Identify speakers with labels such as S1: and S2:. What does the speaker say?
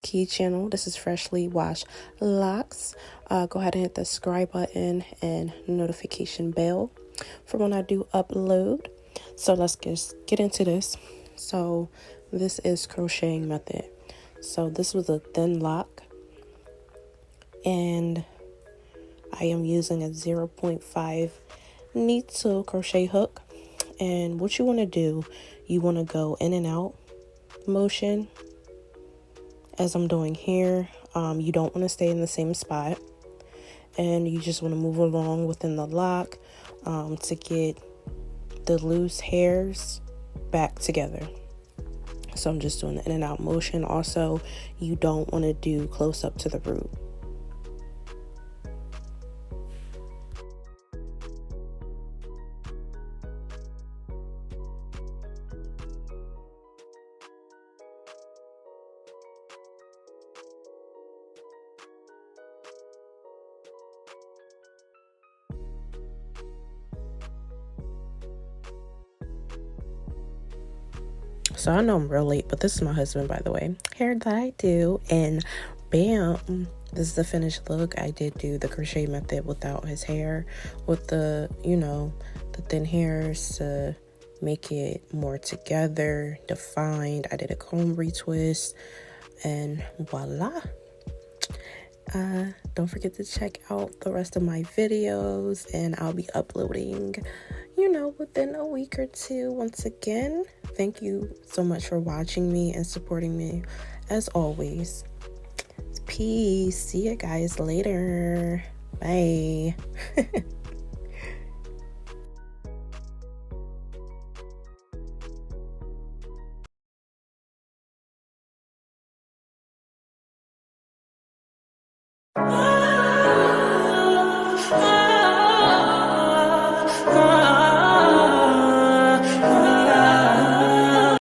S1: key channel. This is Freshly Washed Locks. Go ahead and hit the subscribe button and notification bell for when I do upload. So let's just get into this. So this is crocheting method. So this was a thin lock, and I am using a 0.5 needle crochet hook. And what you want to do, you want to go in and out motion as I'm doing here. You don't want to stay in the same spot, and you just want to move along within the lock to get the loose hairs back together. So I'm just doing the in and out motion. Also, you don't want to do close up to the root. So I know I'm real late, but this is my husband, by the way. Hair that I do, and bam, this is the finished look. I did do the crochet method without his hair, with the, the thin hairs to make it more together, defined. I did a comb retwist, and voila. Don't forget to check out the rest of my videos, and I'll be uploading, within a week or two. Once again, thank you so much for watching me and supporting me as always. Peace. See you guys later. Bye.